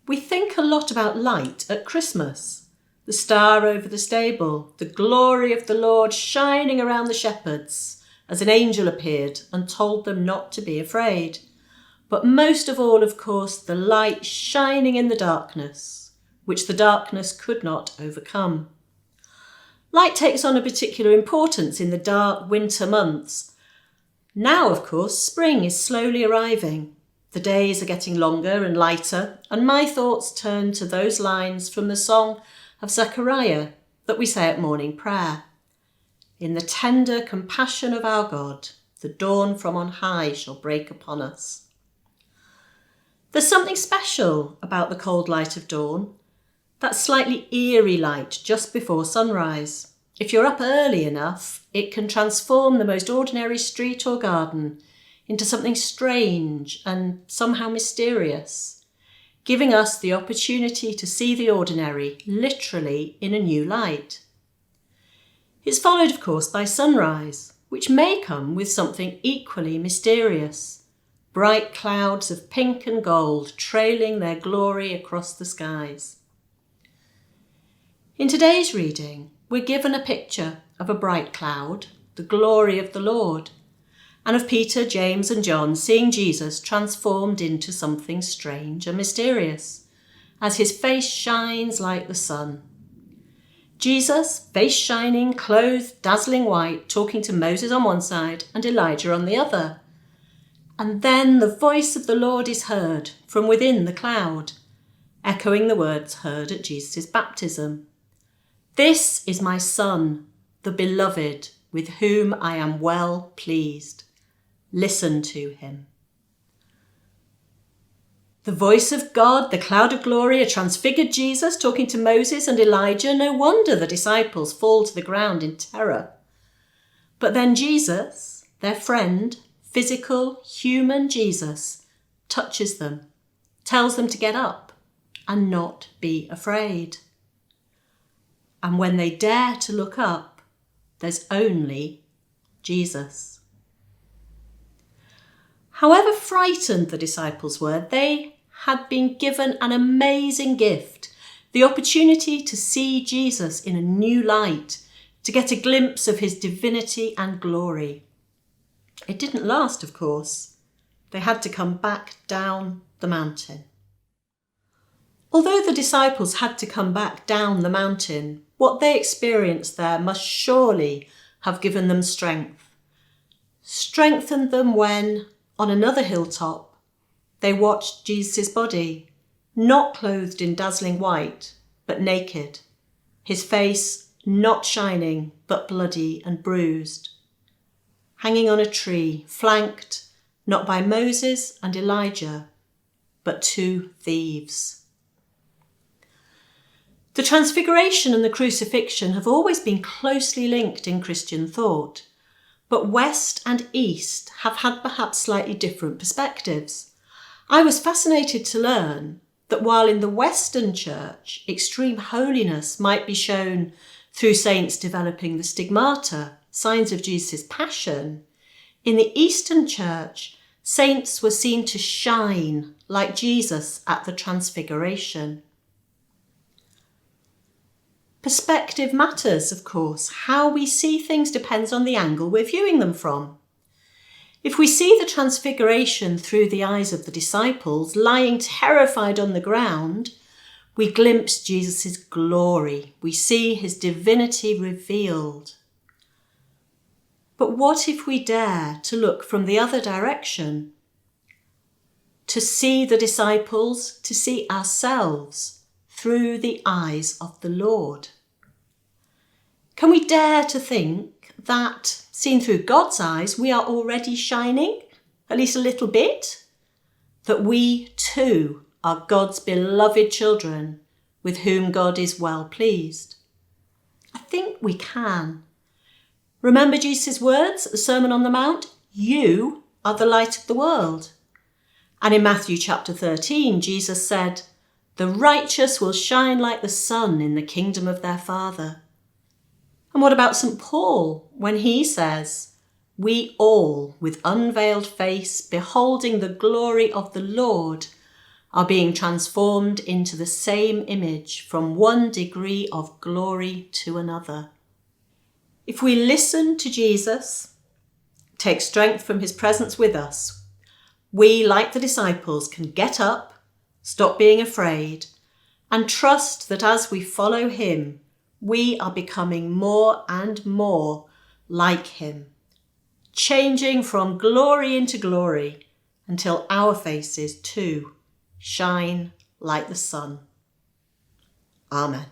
We think a lot about light at Christmas. The star over the stable, the glory of the Lord shining around the shepherds as an angel appeared and told them not to be afraid. But most of all, of course, the light shining in the darkness, which the darkness could not overcome. Light takes on a particular importance in the dark winter months. Now, of course, spring is slowly arriving. The days are getting longer and lighter, and my thoughts turn to those lines from the song of Zechariah that we say at morning prayer. In the tender compassion of our God, the dawn from on high shall break upon us. There's something special about the cold light of dawn, that slightly eerie light just before sunrise. If you're up early enough, it can transform the most ordinary street or garden into something strange and somehow mysterious, giving us the opportunity to see the ordinary literally in a new light. It's followed, of course, by sunrise, which may come with something equally mysterious. Bright clouds of pink and gold trailing their glory across the skies. In today's reading, we're given a picture of a bright cloud, the glory of the Lord, and of Peter, James and John seeing Jesus transformed into something strange and mysterious, as his face shines like the sun. Jesus, face shining, clothed, dazzling white, talking to Moses on one side and Elijah on the other. And then the voice of the Lord is heard from within the cloud, echoing the words heard at Jesus' baptism. This is my Son, the beloved, with whom I am well pleased. Listen to him. The voice of God, the cloud of glory, a transfigured Jesus talking to Moses and Elijah. No wonder the disciples fall to the ground in terror. But then Jesus, their friend, physical, human Jesus, touches them, tells them to get up and not be afraid. And when they dare to look up, there's only Jesus. However frightened the disciples were, they had been given an amazing gift, the opportunity to see Jesus in a new light, to get a glimpse of his divinity and glory. It didn't last, of course. They had to come back down the mountain. Although the disciples had to come back down the mountain, what they experienced there must surely have given them strength. Strengthened them when, on another hilltop, they watched Jesus' body, not clothed in dazzling white, but naked, his face not shining, but bloody and bruised, hanging on a tree, flanked not by Moses and Elijah, but two thieves. The Transfiguration and the Crucifixion have always been closely linked in Christian thought, but West and East have had perhaps slightly different perspectives. I was fascinated to learn that while in the Western Church, extreme holiness might be shown through saints developing the stigmata, signs of Jesus' passion, in the Eastern Church, saints were seen to shine like Jesus at the Transfiguration. Perspective matters, of course. How we see things depends on the angle we're viewing them from. If we see the Transfiguration through the eyes of the disciples, lying terrified on the ground, we glimpse Jesus' glory. We see his divinity revealed. But what if we dare to look from the other direction? To see the disciples, to see ourselves through the eyes of the Lord. Can we dare to think that, seen through God's eyes, we are already shining, at least a little bit? That we too are God's beloved children with whom God is well pleased? I think we can. Remember Jesus' words at the Sermon on the Mount? You are the light of the world. And in Matthew chapter 13, Jesus said, "The righteous will shine like the sun in the kingdom of their Father." And what about St. Paul when he says, "We all, with unveiled face, beholding the glory of the Lord, are being transformed into the same image from one degree of glory to another. If we listen to Jesus, take strength from his presence with us, we, like the disciples, can get up, stop being afraid, and trust that as we follow him, we are becoming more and more like him, changing from glory into glory until our faces too shine like the sun. Amen.